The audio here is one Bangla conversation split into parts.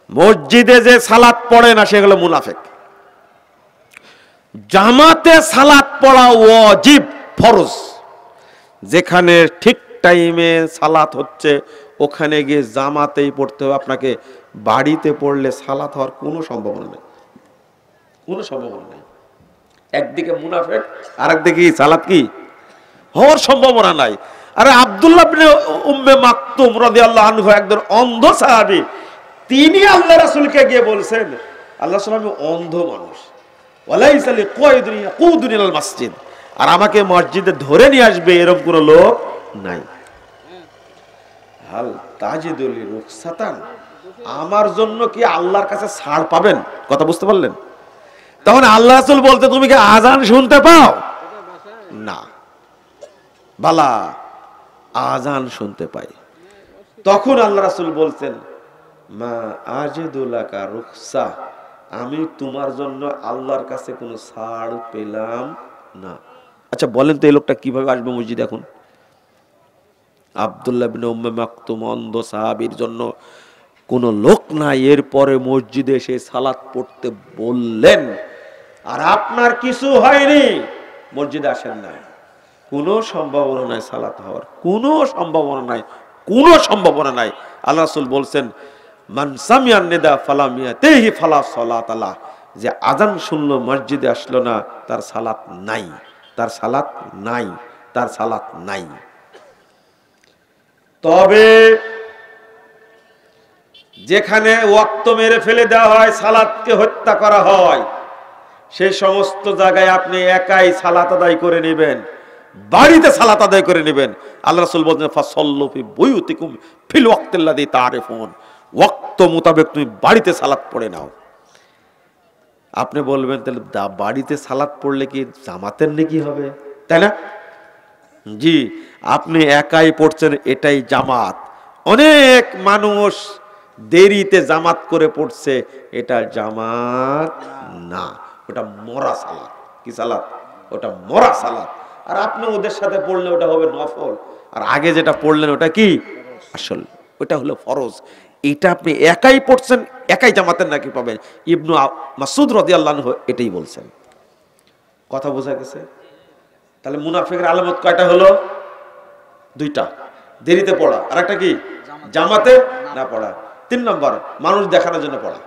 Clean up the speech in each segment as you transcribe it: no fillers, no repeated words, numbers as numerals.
মসজিদে যে সালাত পড়ে না সেগুলো মুনাফিক। জামাতে সালাত পড়া ওয়াজিব, ফরজ। যেখানে ঠিক টাইমে সালাত হচ্ছে ওখানে গিয়ে জামাতেই পড়তে হবে আপনাকে। বাড়িতে পড়লে সালাত হওয়ার কোনো সম্ভাবনা নেই, কোনো সম্ভাবনা নেই। একদিকে মুনাফিক আর একদিকে সালাত কি হওয়ার সম্ভাবনা নাই। আরে আব্দুল্লাহ ইবনে উম্মে মাকতুম রাদিয়াল্লাহু আনহু একজন অন্ধ সাহাবী, তিনি আল্লাহ রাসূলকে গিয়ে বলছেন, আল্লাহ রাসূল আমি অন্ধ মানুষ, ওয়ালাইসা লিকায়দুনি ইয়াকুদুনি ইলাল মসজিদ, আর আমাকে মসজিদে ধরে নিয়ে আসবে এরকম কোনো লোক নাই। হাল তাজিদুল রুখসাতান, আমার জন্য কি আল্লাহর কাছে ছাড় পাবেন? কথা বুঝতে পারলেন? তখন আল্লাহ রাসূল বলতে তুমি কি আজান শুনতে পাও? না। বালা, আজান শুনতে পাই। তখন আল্লাহ রাসূল বলছেন, মা আজিদুলাকা রুখসা, আমি তোমার জন্য আল্লাহর কাছে কোনো ছাড় পেলাম না। আচ্ছা বলেন তো এই লোকটা কিভাবে আসবে মসজিদে? এখন আব্দুল্লাহ ইবনে উম্মে মাকতুম অন্ধ সাহাবীর জন্য কোনো লোক নাই, এরপরে মসজিদে এসে সালাত পড়তে বললেন, আর আপনার কিছু হয়নি, মসজিদে আসেন না, কোনো সম্ভাবনা নাই সালাত হওয়ার, কোনো সম্ভাবনা নাই, কোনো সম্ভাবনা নাই। আল্লাহ রাসূল বলছেন, মান সামিআন নিদা ফালাম ইয়াতিহি ফালা সালাত আলা, যে আজান শুনলো মসজিদে আসলো না, তার সালাত নাই, তার সালাত নাই, তার সালাত নাই। তবে যেখানে ওয়াক্ত মেরে ফেলে দেওয়া হয়, সালাতকে হত্যা করা হয়, সেই সমস্ত জায়গায় আপনি একাই সালাত আদায় করে নেবেন, বাড়িতে সালাত আদায় করে নেবেন। আল্লাহ রাসূল বলেন, ফাসাল্লু ফি বুয়ুতিকুম ফিল ওয়াক্তিল্লাযী তারিফুন, ওয়াক্ত মোতাবেক তুমি বাড়িতে সালাত পড়ে নাও। আপনি বলবেন তাহলে বাড়িতে সালাত পড়লে কি জামাতের নেকি হবে, তাই না? জি, আপনি একাই পড়ছেন, এটাই জামাত। অনেক মানুষ দেরিতে জামাত করে পড়ছে, এটা জামাত না, ওটা মরা সালাত। কি সালাত? ওটা মরা সালাত। আর আপনি ওদের সাথে পড়লে ওটা হবে নফল, আর আগে যেটা পড়লেন ওটা কি আসল, ওটা হলো ফরজ। এটা আপনি একাই পড়ছেন, একাই জামাতের নাকি পাবেন। ইবনু মাসউদ রাদিয়াল্লাহু আনহু এটাই বলছেন। কথা বোঝা গেছে? তাহলে মুনাফিকের আলামত কয়টা হলো? দুইটা, দেরিতে পড়া, আর একটা কি জামাতে না পড়া। 3 নম্বর মানুষ দেখানোর জন্য পড়া।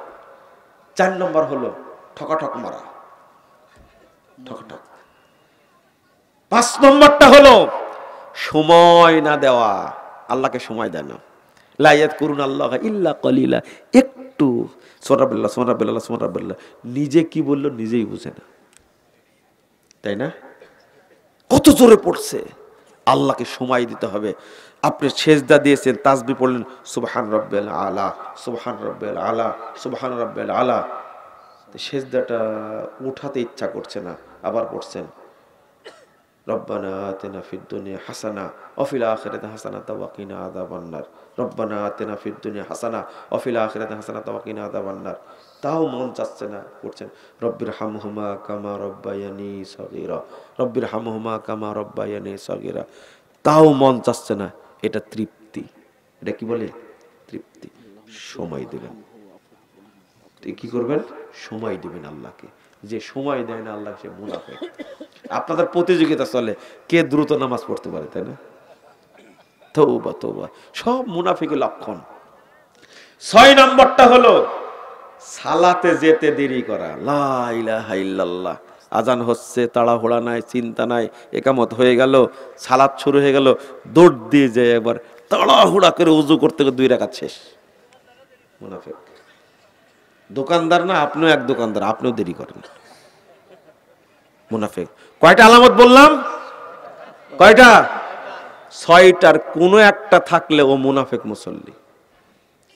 4 নম্বর হলো ঠকাঠক মারা, ঠকাঠক। 5 নম্বরটা হলো সময় না দেওয়া, আল্লাহকে সময় দেয় না। লা ইয়াযকুরুনা আল্লাহ ইল্লা কলিলা, একটু সুবহানাল্লাহ সুবহানাল্লাহ সুবহানাল্লাহ, নিজে কি বললো নিজেই বুঝে না, তাই না? কত জোরে পড়ছে। আল্লাহকে সময় দিতে হবে। আপনি সেজদা দিয়েছেন, তাসবিহ পড়লেন, সুবহান রাব্বিল আলা, সুবহান রাব্বিল আলা, সুবহান রাব্বিল আলা, সেজদাটা উঠাতে ইচ্ছা করছে না, আবার পড়ছেন রব্বানা আতিনা ফিদ দুনিয়া হাসানা ওয়া ফিল আখিরাতি হাসানাতাও ওয়া কিনা আযাবান নার, রব্বানা আতিনা ফিদ দুনিয়া হাসানা ওয়া ফিল আখিরাতি হাসানাতাও ওয়া কিনা আযাবান নার। তাও মন চাচ্ছে না, পড়ছেন রব্বির হামহুমা কামা রব্বায়ানি সগীরা, রব্বির হামহুমা কামা রব্বায়ানি সগীরা, তাও মন চাচ্ছে না। এটা তৃপ্তি। এটা কি বলে? তৃপ্তি। সময় দিবেন। কি করবেন? সময় দিবেন আল্লাহকে। যে সময় দেয় না আল্লাহ, সে মুনাফিক। আপনাদের প্রতিযোগিতা চলে কে দ্রুত নামাজ পড়তে পারে, তাই না? তওবা তওবা, সব মুনাফিকের লক্ষণ। 6 নম্বরটা হলো সালাতে যেতে দেরি করা। লা ইলাহা ইল্লাল্লাহ, আজান হচ্ছে, তাড়াহুড়া নাই, চিন্তা নাই, একামত হয়ে গেল, সালাত শুরু হয়ে গেল, দৌড় দিয়ে যায় একবার তাড়াহুড়া করে ওযু করতে 2 রাকাত শেষ। মুনাফিক। দোকানদার না, আপনিও এক দোকানদার, আপনিও দেরি করেন। মুনাফিক। কয়টা আলামত বললাম? কয়টা? 6টার কোনো একটা থাকলে ও মুনাফিক মুসল্লি,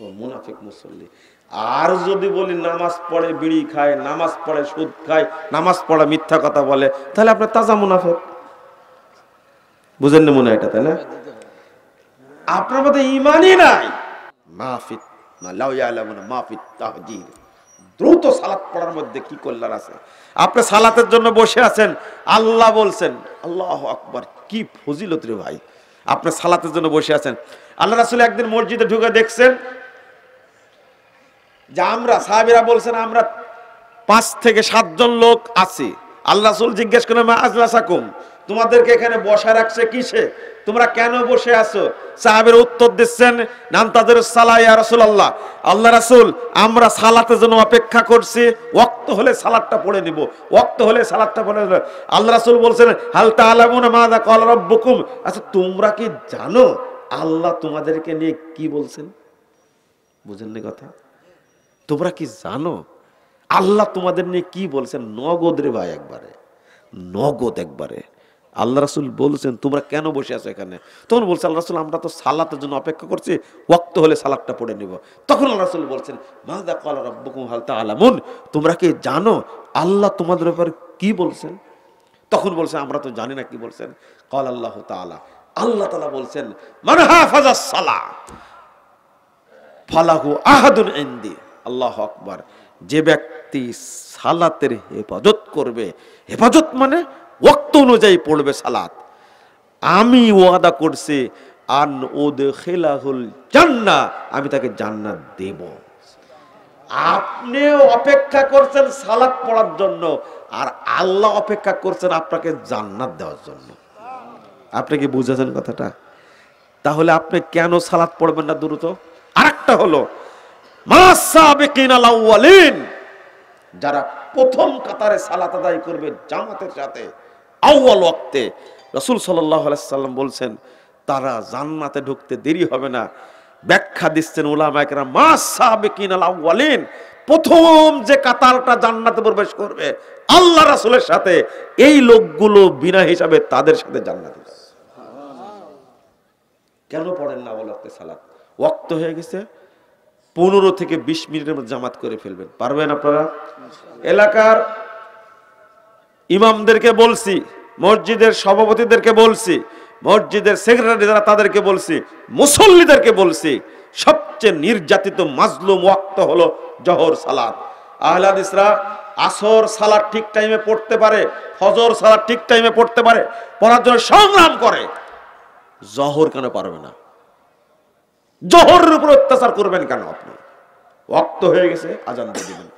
ও মুনাফিক মুসল্লি। আর যদি বলি নামাজ পড়ে বিড়ি খায়, নামাজ পড়ে সুদ খায়, নামাজ পড়ে মিথ্যা কথা বলে, তাহলে আপনার তাজা মুনাফিক। বুঝেন না মনে হয় এটা, তাই না? আপনার মধ্যে ঈমানই নাই। মাফিত লাউ ইয়ালামুনা মাফিত তাহজির, দ্রুত সালাত পড়ার মধ্যে কি কল্যাণ আছে। আপনি সালাতের জন্য বসে আছেন, আল্লাহ বলছেন আল্লাহু আকবার, কি ফজিলত রে ভাই। আপনি সালাতের জন্য বসে আছেন, আল্লাহ রাসূল একদিন মসজিদে ঢুকে দেখছেন যে আমরা সাহাবীরা বলছেন আমরা 5 থেকে 7 জন লোক আছি। আল্লাহ রাসূল জিজ্ঞেস করেন মা আজলাসাকুম, তোমাদেরকে এখানে বসা রাখছে কিসে, তোমরা কেন বসে আছো? সাহাবীরা উত্তর দিচ্ছেন নান্তাজিরুস সালাহ ইয়া রাসূলুল্লাহ, আল্লাহ রাসূল আমরা সালাতের জন্য অপেক্ষা করছি, ওয়াক্ত হলে সালাতটা পড়ে নিব, ওয়াক্ত হলে সালাতটা পড়ে নিব। আল্লাহ রাসূল বলছেন হাল তাআলামুনা মাযা ক্বালা রাব্বুকুম, আচ্ছা তোমরা কি জানো আল্লাহ তোমাদেরকে নিয়ে কি বলছেন? বুঝেননি কথা? তোমরা কি জানো আল্লাহ তোমাদের নিয়ে কি বলছেন? নগদ রে ভাই, একবারে নগদ একবারে। আল্লাহ রাসূল বলছেন তোমরা কেন বসে আছো এখানে? তখন বলছে আল্লাহ রাসূল আমরা তো সালাতের জন্য অপেক্ষা করছি, ওয়াক্ত হলে সালাতটা পড়ে নিব। তখন আল্লাহ রাসূল বলছেন মাযা ক্বালা রাব্বুকুম হাল তাআলামুন, তোমরা কি জানো আল্লাহ তোমাদের ব্যাপারে কি বলছেন? তখন বলছে আমরা তো জানি না কি বলছেন। ক্বালা আল্লাহু তাআলা, আল্লাহ তাআলা বলছেন মান হাফাজাস সালাহ ফালাহু আহাদুন ইনদি, আল্লাহু আকবার, যে ব্যক্তি সালাতের হেফাজত করবে, হেফাজত মানে ওয়াক্ত অনুযায়ী পড়বে সালাত, আমি ওয়াদা করছি আন উদখিলাহুল জান্নাহ, আমি তাকে জান্নাত দেব। আপনি অপেক্ষা করছেন সালাত পড়ার জন্য, আর আল্লাহ অপেক্ষা করছেন আপনাকে জান্নাত দেওয়ার জন্য। আপনি কি বুঝেছেন কথাটা? তাহলে আপনি কেন সালাত পড়বেন না দ্রুত? আরেকটা হলো মাসাবিকিনাল আউয়ালিন, যারা প্রথম কাতারে সালাত আদায় করবে জামাতের সাথে আউয়াল ওয়াক্তে, রাসূল সাল্লাল্লাহু আলাইহি সাল্লাম বলছেন তারা জান্নাতে ঢুকতে দেরি হবে না। ব্যাখ্যা দিচ্ছেন উলামায়ে কেরাম মাসাবিকিনাল আউয়ালিন, প্রথম যে কাতারটা জান্নাতে প্রবেশ করবে আল্লাহ রাসূলের সাথে, এই লোকগুলো বিনা হিসাবে তাদের সাথে জান্নাতে যাবে। কেন পড়েন না আউয়াল ওয়াক্তে সালাত? ওয়াক্ত হয়ে গেছে, 15 থেকে 20 মিনিটের মধ্যে জামাত করে ফেলবেন, পারবেন আপনারা? এলাকার ইমামদেরকে বলছি, মসজিদের সভাপতিদেরকে বলছি, মসজিদের সেক্রেটারি যারা তাদেরকে বলছি, মুসল্লিদেরকে বলছি, সবচেয়ে নির্যাতিত মাজলুম ওয়াক্ত হলো জোহর সালাত। আহলে হাদিসরা আসর সালাত ঠিক টাইমে পড়তে পারে, ফজর সালাত ঠিক টাইমে পড়তে পারে, পড়ার জন্য সংগ্রাম করে, জোহর কেন পারবে না? জোহরের উপর অত্যাচার করবেন কেন আপনি? ওয়াক্ত হয়ে গেছে, আজান দিয়ে দিবেন।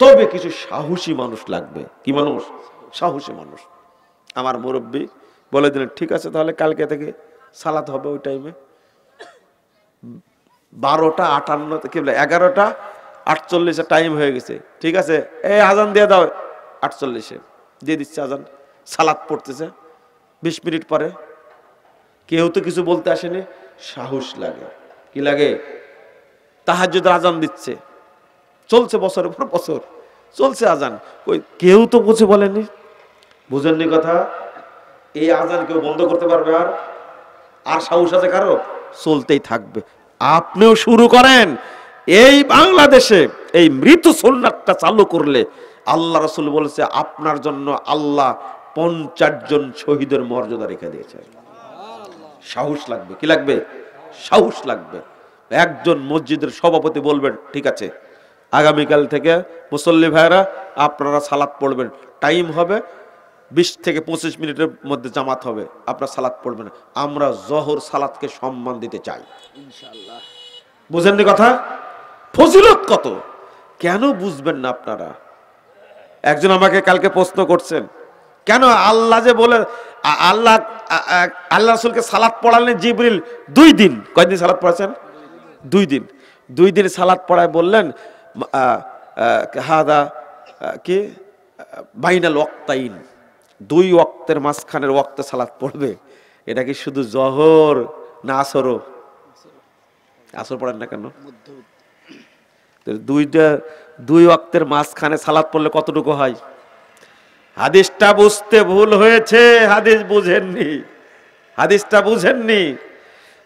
তবে কিছু সাহসী মানুষ লাগবে। কি মানুষ? সাহসী মানুষ। আমার মুরব্বী বলে দিলেন ঠিক আছে তাহলে কালকে থেকে সালাত হবে ওই টাইমে। 12:58 কি বলে 11:48 টাইম হয়ে গেছে, ঠিক আছে এই আজান দিয়ে দাও, 48 দিয়ে দিচ্ছে আজান, সালাত পড়তেছে 20 মিনিট পরে। কেউ তো কিছু বলতে আসেনি, সাহস লাগে। কি লাগে? তাহাজ্জুদের আজান দিচ্ছে, চলছে বছরের পর বছর চলছে আজান, ওই কেউ তো কিছু বলেনি। বুঝেননি কথা? এই আজান কেউ বন্ধ করতে পারবে? আর সাহস আছে কারো? চলতেই থাকবে। আপনিও শুরু করেন। এই বাংলাদেশে এই মৃত সুন্নাতটা চালু করলে আল্লাহ রাসূল বলেছে আপনার জন্য আল্লাহ 50 জন শহীদের মর্যাদা রেখে দিয়েছে। সাহস লাগবে। কি লাগবে? সাহস লাগবে। একজন মসজিদের সভাপতি বলবেন ঠিক আছে আগামীকাল থেকে মুসল্লি ভাইরা আপনারা সালাত পড়বেন, টাইম হবে 20 থেকে 25 মিনিটের মধ্যে জামাত হবে, আপনারা সালাত পড়বেন। আমরা জোহর সালাতকে সম্মান দিতে চাই ইনশাআল্লাহ। বুঝেননি কথা? ফজিলত কত, কেন বুঝবেন না আপনারা? একজন আমাকে কালকে প্রশ্ন করছেন কেন আল্লাহ যে বলে আল্লাহ আল্লাহ রাসূলকে সালাত পড়ালেন জিবরিল 2 দিন, কয়দিন সালাত পড়াছেন? 2 দিন। 2 দিন সালাত পড়ায় বললেন হাদা কি বাইনাল ওয়াক্তাইন, 2 ওয়াক্তের মাঝখানের ওয়াক্তে সালাত পড়বে। এটা কি শুধু জোহর না আসরও? আসর পড়েন না কেন? 2 ওয়াক্তের মাঝখানে সালাত পড়লে কতটুকু হয়? হাদিসটা বুঝতে ভুল হয়েছে, হাদিস বুঝেননি, হাদিসটা বুঝেননি।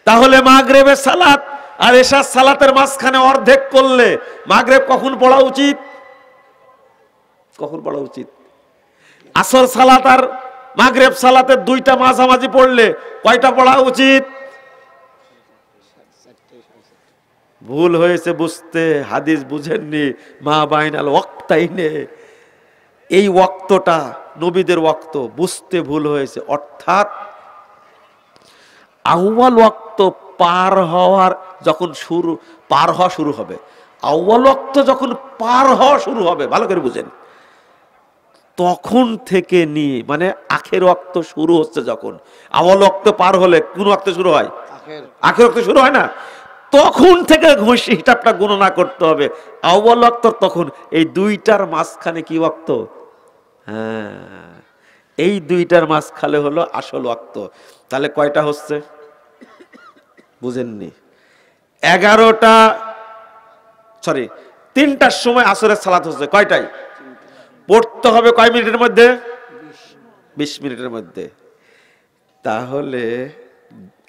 তাহলে মাগরিবের সালাত আর এশার সালাতের মাঝখানে অর্ধেক করলে মাগরিব কখন পড়া উচিত? কখন পড়া উচিত? আসর সালাত আর মাগরিব সালাতের 2টা মাঝামাঝি পড়লে কয়টা পড়া উচিত? ভুল হয়েছে বুঝতে, হাদিস বুঝেননি। মা বাইনাল ওয়াক্তাইনে, এই ওয়াক্তটা নবীদের ওয়াক্ত, বুঝতে ভুল হয়েছে। অর্থাৎ আউয়াল ওয়াক্ত পার হওয়ার যখন পার হওয়া শুরু হবে, আউয়াল ওয়াক্ত যখন পার হওয়া শুরু হবে, ভালো করে বুঝেন, তখন থেকে নিয়ে মানে আখের ওয়াক্ত শুরু হচ্ছে যখন, আউয়াল ওয়াক্ত পার হলে কোন ওয়াক্ত শুরু হয়? আখের ওয়াক্ত শুরু হয় না? তখন থেকে হিসাবটা গণনা করতে হবে। আউয়াল ওয়াক্ত তখন, এই দুইটার মাঝখানে কি ওয়াক্ত? হ্যাঁ, এই দুইটার মাঝখানে হলো আসল ওয়াক্ত। তাহলে কয়টা হচ্ছে বুঝেননি? 3টার সময় আসরের সালাত হচ্ছে, কয়টায় পড়তে হবে? কয় মিনিটের মধ্যে? 20 মিনিটের মধ্যে। তাহলে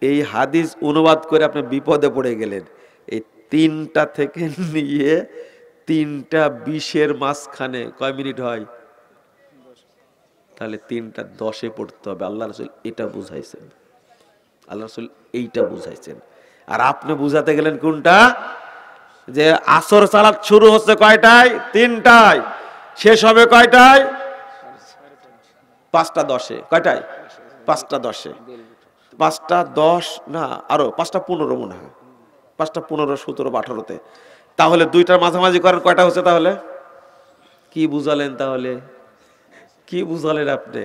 এই হাদিস অনুবাদ করে আপনি বিপদে পড়ে গেলেন। এই 3টা থেকে নিয়ে 3টা 20-এর মাঝখানে কয় মিনিট হয়? তাহলে 3টা 10-এ পড়তে হবে। আল্লাহ রাসূল এটা বুঝাইছেন, আল্লাহ রাসূল এইটা বুঝাইছেন। আর আপনি বুঝাতে গেলেন কোনটা? যে আসর সালাত শুরু হচ্ছে কয়টায়? 3টায়। শেষ হবে কয়টায়? 5টা 10-এ। কয়টায়? 5টা 10-এ। 5টা 10 না, আরো 5টা 15 মনে হয়, 5টা 15, 17, 18-তে। তাহলে 2টার মাঝামাঝি করেন, কয়টা হচ্ছে তাহলে? কি বুঝালেন তাহলে? কি বুঝালেন আপনি?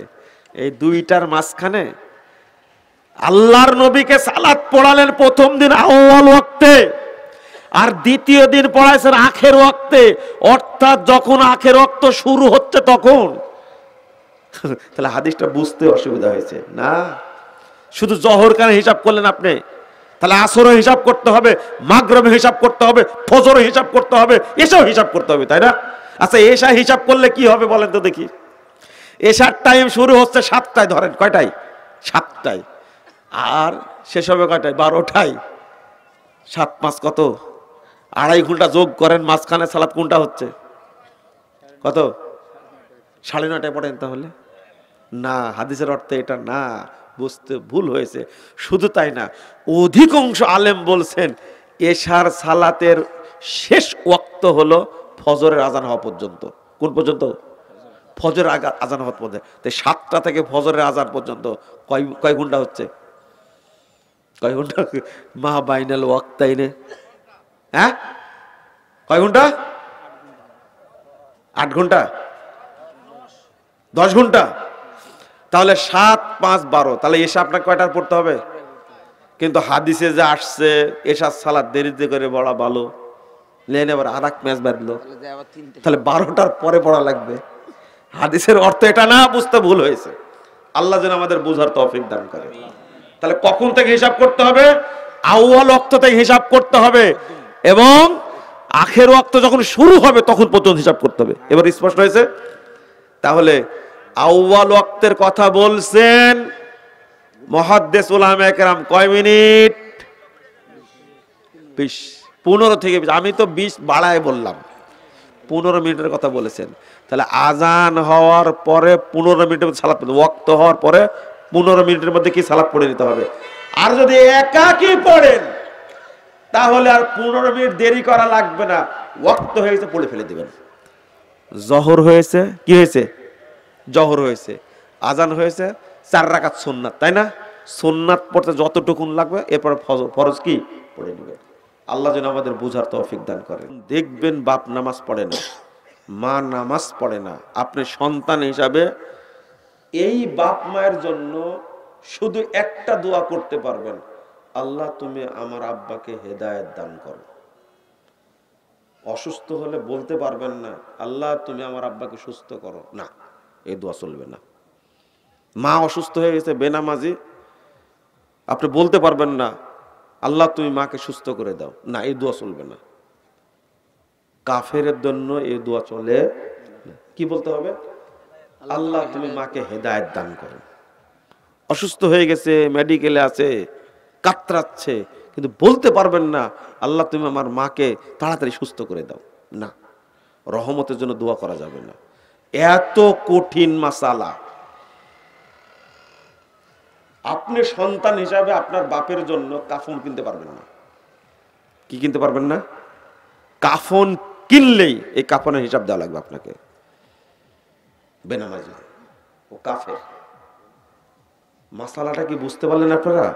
এই 2টার মাঝখানে আল্লাহর নবীকে সালাত পড়ালেন প্রথম দিন আউয়াল ওয়াক্তে, আর দ্বিতীয় দিন পড়াইছেন আখের ওয়াক্তে, অর্থাৎ যখন আখের ওয়াক্ত শুরু হচ্ছে তখন। তাহলে হাদিসটা বুঝতে অসুবিধা হয়েছে না? শুধু জহর কেন হিসাব করলেন আপনি? তাহলে আসরও হিসাব করতে হবে, মাগরিবে হিসাব করতে হবে, ফজরও হিসাব করতে হবে, এসব হিসাব করতে হবে, তাই না? আচ্ছা, এশা হিসাব করলে কি হবে বলেন তো দেখি? এশার টাইম শুরু হচ্ছে 7টায়, ধরেন কয়টায়? 7টায়। আর শেষ হবে কয়টায়? 12টায়। 7 5 কত? 2.5 ঘন্টা যোগ করেন, মাঝখানে সালাত কোনটা হচ্ছে? কত? 9:30টায় পড়েন তাহলে? না, হাদিসের অর্থে এটা না, বুঝতে ভুল হয়েছে। শুধু তাই না, অধিকাংশ আলেম বলছেন এশার সালাতের শেষ ওয়াক্ত হলো ফজরের আজান হওয়া পর্যন্ত। কোন পর্যন্ত? ফজরের আজান হওয়া পর্যন্ত। তাই 7টা থেকে ফজরের আজান পর্যন্ত কয় ঘন্টা হচ্ছে? কয় ঘন্টা? মা বাইনাল ওয়াক্তাইনে, হ্যাঁ, কয় ঘন্টা? 8 ঘন্টা, 10 ঘন্টা। তাহলে 7 5 12, তাহলে এসা আপনার কয়টার পড়তে হবে? কিন্তু হাদিসে যে আসছে এশার সালাত দেরিতে করে পড়া ভালো, লেন এবার আর এক ম্যাচ বাঁধলো, তাহলে 12টার পরে পড়া লাগবে। হাদিসের অর্থ এটা না, বুঝতে ভুল হয়েছে। আল্লাহ যেন আমাদের বুঝার তৌফিক দান করে। তাহলে কখন থেকে হিসাব করতে হবে? আউয়াল ওয়াক্ত থেকে হিসাব করতে হবে, এবং আখের ওয়াক্ত যখন শুরু হবে তখন পর্যন্ত হিসাব করতে হবে। এবার স্পষ্ট হয়েছে? তাহলে আউয়াল ওয়াক্তের কথা বলছেন মুহাদ্দিস উলামায়ে কেরাম কয় মিনিট? 20, 15 থেকে 20। আমি তো 20 বাড়ায় বললাম, 15 মিনিটের কথা বলেছেন। তাহলে আজান হওয়ার পরে 15 মিনিটের মধ্যে সালাত পড়তে, ওয়াক্ত হওয়ার পরে 15 মিনিটের মধ্যে কি সালাত পড়ে নিতে হবে। আর যদি একাকি পড়েন তাহলে আর 15 মিনিট দেরি করা লাগবে না, ওয়াক্ত হয়েছে পড়ে ফেলে দিবেন। জহর হয়েছে, কি হয়েছে? জহর হয়েছে, আজান হয়েছে, 4 রাকাত সুন্নাত, তাই না? সুন্নাত পড়তে যতটুকুন লাগবে এরপর ফরজ কি পড়ে নেবেন। আল্লাহ যেন আমাদের বুঝার তৌফিক দান করেন। দেখবেন বাপ নামাজ পড়ে না, মা নামাজ পড়ে না, আপনি সন্তান হিসাবে এই বাপ মায়ের জন্য শুধু একটা দোয়া করতে পারবেন, আল্লাহ তুমি আমার আব্বাকে হেদায়েত দান করো। অসুস্থ হলে বলতে পারবেন না আল্লাহ তুমি আমার আব্বাকে সুস্থ করো, না, এই দোয়া চলবে না। মা অসুস্থ হয়ে গেছে, বেনামাজি, আপনি বলতে পারবেন না আল্লাহ তুমি মাকে সুস্থ করে দাও, না, এই দোয়া চলবে না। কাফেরের জন্য এই দোয়া চলে। কি বলতে হবে? আল্লাহ তুমি মাকে হেদায়েত দান করো। অসুস্থ হয়ে গেছে, মেডিকেলে আছে, কাতরাচ্ছে, কিন্তু বলতে পারবেন না আল্লাহ তুমি আমার মাকে তাড়াতাড়ি সুস্থ করে দাও, না, রহমতের জন্য দোয়া করা যাবে না। এত কঠিন মাসালা। আপনি সন্তান হিসাবে আপনার বাপের জন্য কাফন কিনতে পারবেন না। কি কিনতে পারবেন না? কাফন কিনলেই এই কাফনের হিসাব দেওয়া লাগবে আপনাকে। বেনামাজি ও কাফের। মাসালাটা কি বুঝতে পারলেন আপনারা?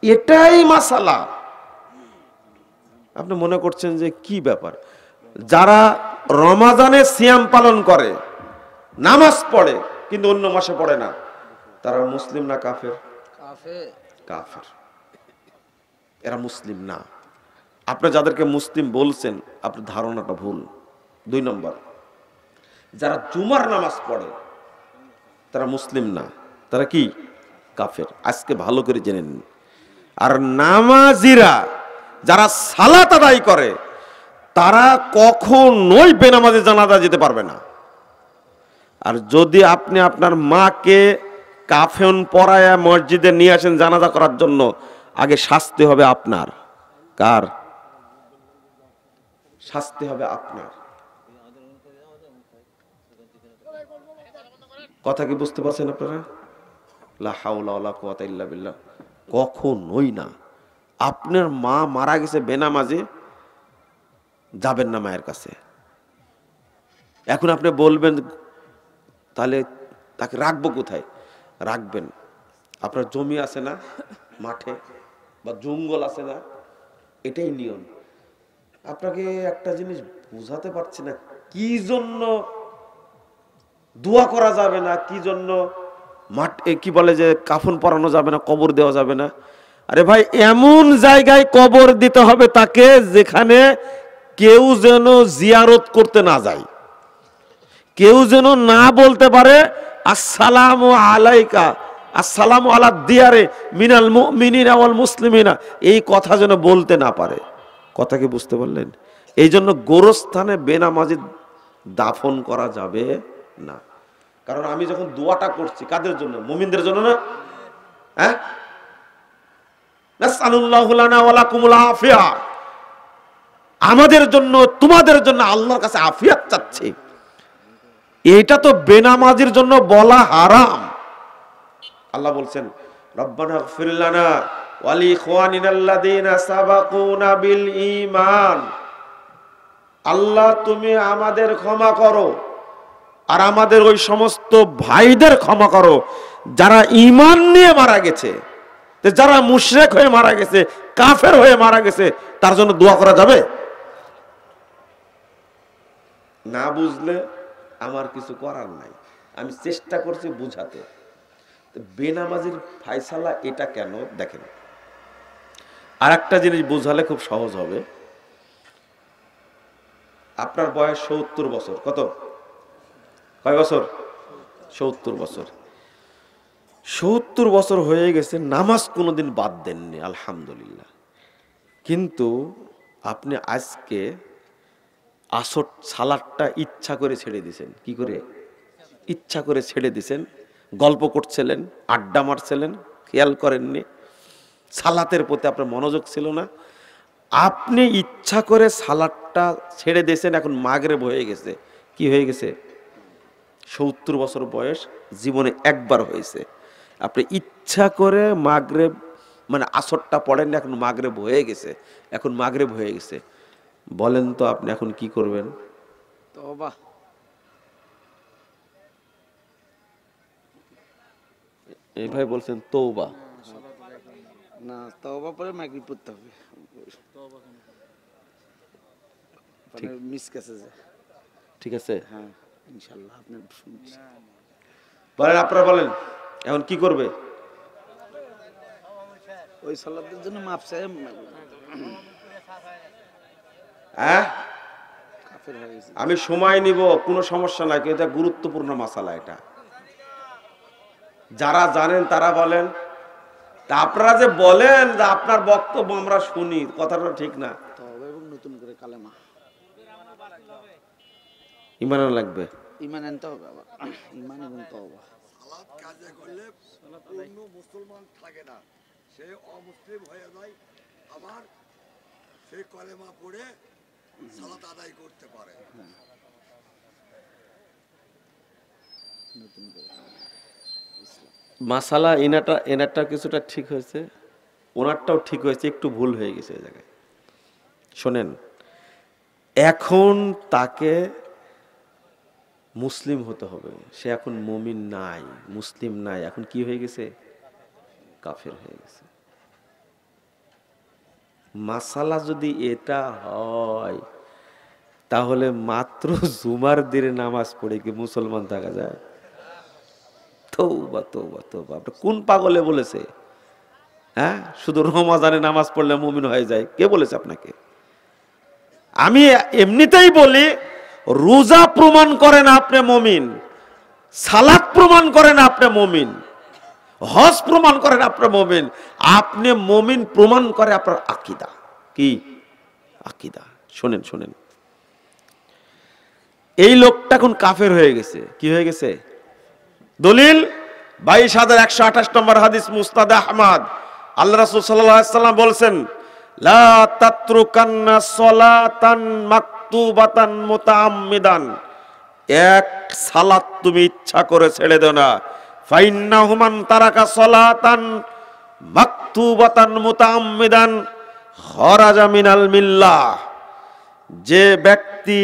এটাই মাসালা। আপনি মনে করছেন যে কি ব্যাপার, যারা রমাজানে সিয়াম পালন করে, নামাজ পড়ে, কিন্তু অন্য মাসে পড়ে না, তারা মুসলিম না কাফের? কাফের। এরা মুসলিম না। আপনি যাদেরকে মুসলিম বলছেন, আপনার ধারণাটা ভুল। 2 নম্বর, যারা জুমার নামাজ পড়ে তারা মুসলিম না, তারা কি? কাফের। আজকে ভালো করে জেনে নিন। আর নামাজিরা যারা সালাত আদায় করে তারা কখনোই বেনামাজি জানাজা যেতে পারবে না। আর যদি আপনি আপনার মাকে কাফন পরায়া মসজিদে নিয়ে আসেন জানাজা করার জন্য, আগে শাস্তি হবে আপনার। কার শাস্তি হবে? আপনার। কথা কি বুঝতে পারছেন আপনারা? লা হাওলা ওয়ালা কুওয়াতা ইল্লা বিল্লাহ। কখনোই না। আপনার মা মারা গেছে বেনামাজি, যাবেন না মায়ের কাছে। এখন আপনি বলবেন তাহলে তাকে রাখবো কোথায়? রাখবেন, আপনার জমি আছে না মাঠে, বা জঙ্গল আছে না, এটাই নিয়ম। আপনাকে একটা জিনিস বুঝাতে পারছি না, কি জন্য দোয়া করা যাবে না, কি জন্য কি বলে যে কাফন পরানো যাবে না, কবর দেওয়া যাবে না। আরে ভাই, এমন জায়গায় কবর দিতে হবে তাকে যেখানে কেউ যেন জিয়ারত করতে না যায়, কেউ যেন না বলতে পারে আসসালামু আলাইকা, আসসালামু আলা দিয়ারে মিনাল মুমিনিনা ওয়াল মুসলিমিনা, এই কথা যেন বলতে না পারে। কথা কি বুঝতে পারলেন? এই জন্য গোরস্থানে বেনামাজি দাফন করা যাবে না। কারণ আমি যখন দোয়াটা করছি কাদের জন্য? মুমিনদের জন্য না? হ্যাঁ, নাসআলুল্লাহু লানা ওয়া লাকুমুল আফিয়া, আমাদের জন্য তোমাদের জন্য আল্লাহর কাছে আফিয়াত চাচ্ছি। এটা তো বেনামাজির জন্য বলা হারাম। আল্লাহ বলছেন রব্বানা ইগফির লানা ওয়া লিইখওয়ানিনাল্লাযীনা সাবাকুনা বিল ঈমান, আল্লাহ তুমি আমাদের ক্ষমা করো আর আমাদের ওই সমস্ত ভাইদের ক্ষমা করো যারা ঈমান নিয়ে মারা গেছে। যারা মুশরিক হয়ে মারা গেছে, কাফের হয়ে মারা গেছে, তার জন্য দোয়া করা যাবে না? বুঝলে আমার কিছু করার নাই, আমি চেষ্টা করছি বুঝাতে। বেনামাজির ফায়সালা এটা কেন দেখেন। আর একটা জিনিস বুঝালে খুব সহজ হবে। আপনার বয়স 70 বছর। কত? কয় বছর? 70 বছর। 70 বছর হয়ে গেছে, নামাজ কোনোদিন বাদ দেননি, আলহামদুলিল্লাহ। কিন্তু আপনি আজকে আসর সালাদটা ইচ্ছা করে ছেড়ে দিয়েছেন। কি করে? ইচ্ছা করে ছেড়ে দিয়েছেন। গল্প করছিলেন, আড্ডা মারছিলেন, খেয়াল করেননি, সালাতের প্রতি আপনার মনোযোগ ছিল না। আপনি ইচ্ছা করে সালাদটা ছেড়ে দিয়েছেন, এখন মাগরিব হয়ে গেছে। কি হয়ে গেছে? 70 বছর বয়স, জীবনে একবার হয়েছে। আপনি ইচ্ছা করে মাগরিব মানে আসরটা পড়েন, এখন মাগরিব হয়ে গেছে। এখন মাগরিব হয়ে গেছে, বলেন তো আপনি এখন কি করবেন? তওবা। এই ভাই বলছেন তওবা। না, তওবা পরে মাগরিব পড়তে হবে। মানে মিস গেছে যে। ঠিক আছে, হ্যাঁ ইনশাআল্লাহ আপনি শুনছি। বলেন, আপনারা বলেন এখন কি করবে? ওই সালাতের জন্য মাপ চাই। হ্যাঁ, কাফের হয়ে গেছে। আমি সময় নিব, কোনো সমস্যা নাই, কিন্তু এটা গুরুত্বপূর্ণ মাসালা। এটা যারা জানেন তারা বলেন। তা আপনারা যে বলেন যে আপনার বক্তব্য আমরা শুনি, কথাটা ঠিক না। তওবা এবং নতুন করে কালেমা ঈমান লাগবে। ঈমান আনতে হবে আবার। ঈমান এবং তওবা। সালাত কাজে করলে পূর্ণ মুসলমান থাকে না, সে অমুসলিম হয়ে যায়, আবার সে কলেমা পড়ে সালাত আদায় করতে পারে। নতুন করে মাসালা এনারটা কিছুটা ঠিক হয়েছে, ওনারটাও ঠিক হয়েছে, একটু ভুল হয়ে গেছে এই জায়গায়। শোনেন, এখন তাকে মুসলিম হতে হবে। সে এখন মুমিন নাই, মুসলিম নাই, এখন কি হয়ে গেছে? কাফের হয়ে গেছে। মাসালা যদি এটা হয় তাহলে মাত্র জুমার দিনে নামাজ পড়ে কি মুসলমান থাকা যায়? তৌবা তৌবা তৌবা, আপনি কোন পাগলে বলেছে? হ্যাঁ, শুধু রমাজানে নামাজ পড়লে মুমিন হয়ে যায়, কে বলেছে আপনাকে? আমি এমনিতেই বলি, রোজা প্রমাণ করে না আপনি মুমিন, সালাত প্রমাণ করে না আপনি মুমিন, হজ প্রমাণ করে না আপনি মুমিন। আপনি মুমিন প্রমাণ করে আপনার আকীদা। কি আকীদা? শুনেন শুনেন, এই লোকটা এখন কাফের হয়ে গেছে। কি হয়ে গেছে? দলিল 22,128 নম্বর হাদিস, মুসনাদ আহমদ। আল্লাহ রাসূল সাল্লাল্লাহু আলাইহি ওয়াসাল্লাম বলেছেন, লা তাতরুকান্না সালাতান মাকতুবাতান মুতাআম্মিদান, এক সালাত তুমি ইচ্ছা করে ছেড়ে দাও না। ফাইন্নাহু মান তারাকা সালাতান মাকতুবাতান মুতাআম্মিদান খরাজা মিনাল মিল্লাহ, যে ব্যক্তি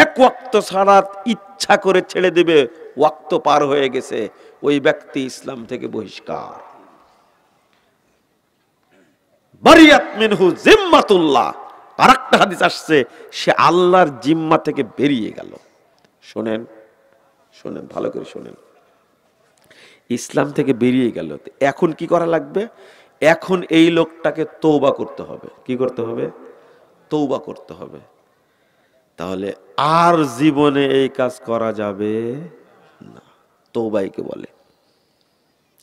এক ওয়াক্ত সালাত ইচ্ছা করে ছেড়ে দিবে, ওয়াক্ত পার হয়ে গেছে, ওই ব্যক্তি ইসলাম থেকে বহিষ্কার। বারিয়াত মিনহু জিম্মাতুল্লাহ, আরেকটা হাদিস আসছে, সে আল্লাহর জিম্মা থেকে বেরিয়ে গেল। শুনেন শুনেন, ভালো করে শুনেন, ইসলাম থেকে বেরিয়ে গেল। এখন কি করা লাগবে? এখন এই লোকটাকে তওবা করতে হবে। কি করতে হবে? তওবা করতে হবে। তাহলে আর জীবনে এই কাজ করা যাবে না। তওবাইকে বলে,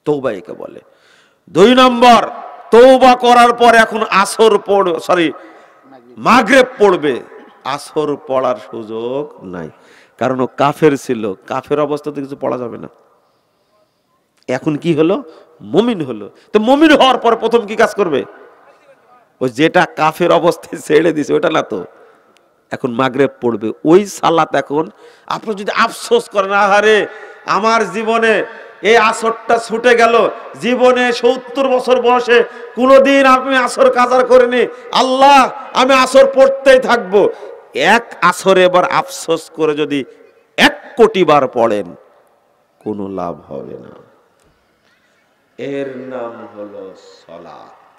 তওবাইকে বলে। 2 নম্বর, তওবা করার পর এখন আসর পড়বে, সরি মাগরিব পড়বে, আসর পড়ার সুযোগ নাই, কারণ ও কাফের ছিল। কাফের অবস্থাতে কিছু পড়া যাবে না। এখন কি হলো? মুমিন হলো। তো মুমিন হওয়ার পর প্রথম কি কাজ করবে? ও যেটা কাফের অবস্থায় ছেড়ে দিছে ওটা না, তো এখন মাগরিব পড়বে, ওই সালাত। এখন আপনি যদি আফসোস করেন, আহারে আমার জীবনে এই আসরটা ছুটে গেল, জীবনে 70 বছর বয়সে কোনোদিন আমি আসর কাজার করিনি, আল্লাহ আমি আসর পড়তেই থাকবো, এক আসরে এবার আফসোস করে যদি 1 কোটি বার পড়েন, কোনো লাভ হবে না। এর নাম হলো সালাত।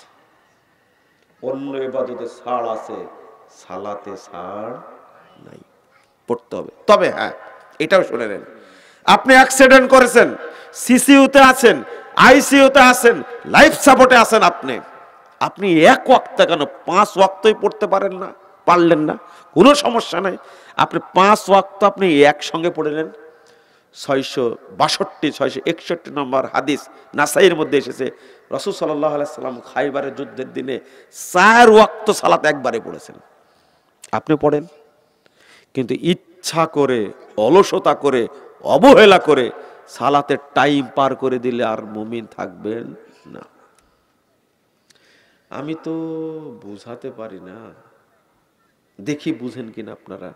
অন্য ইবাদতে ছাড় আছে, সালাতে ছাড় নাই, পড়তে হবে। তবে হ্যাঁ, এটাও শুনে নেন, আপনি অ্যাক্সিডেন্ট করেছেন, সিসিইউতে আছেন, আইসিইউতে আছেন, লাইফ সাপোর্টে আছেন, আপনি এক ওয়াক্ত কেন 5 ওয়াক্তই পড়তে পারেন না, পারলেন না, কোনো সমস্যা নাই। আপনি 5 ওয়াক্ত আপনি একসঙ্গে পড়ে নেন। 662 661 নম্বর হাদিস নাসাইয়ের মধ্যে এসেছে, রাসূল সাল্লাল্লাহু আলাইহি সাল্লাম খাইবারের যুদ্ধের দিনে 4 ওয়াক্ত সালাত একবারে পড়েছেন। আপনি পড়েন, কিন্তু ইচ্ছা করে, অলসতা করে, অবহেলা করে সালাতের টাইম পার করে দিলে আর মুমিন থাকবেন না। আমি তো বুঝাতে পারি না, দেখি বুঝেন কিনা আপনারা।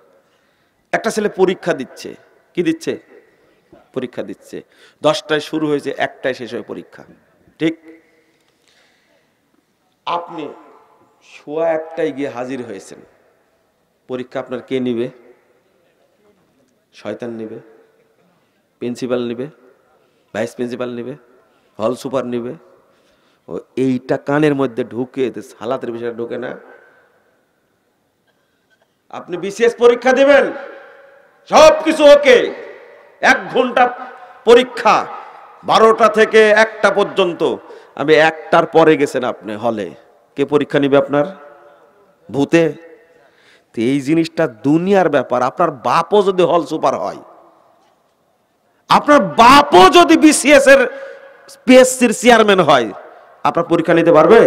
একটা ছেলে পরীক্ষা দিচ্ছে, কি দিচ্ছে? পরীক্ষা দিচ্ছে। 10টায় শুরু হয়েছে, 1টায় শেষ হয় পরীক্ষা, ঠিক? আপনি 1:15 গিয়ে হাজির হয়েছেন, পরীক্ষা আপনার কে নিবে? শয়তান নিবে, প্রিন্সিপাল নিবে, ভাইস প্রিন্সিপাল নিবে, হল সুপার নিবে। ও এইটা কানের মধ্যে ঢুকে, সালাতের বিষয়টা ঢুকে না। আপনি বিসিএস পরীক্ষা দিবেন, সবকিছু ওকে, 1 ঘন্টা পরীক্ষা, 12টা থেকে 1টা পর্যন্ত। আমি 1টার পরে গেছেন আপনি হলে, কে পরীক্ষা নিবে আপনার? ভূতে। তো এই জিনিসটা দুনিয়ার ব্যাপার। আপনার বাপও যদি হল সুপার হয়, আপনার বাপও যদি বিসিএস এর পিএসসির চেয়ারম্যান হয়, আপনার পরীক্ষা নিতে পারবে?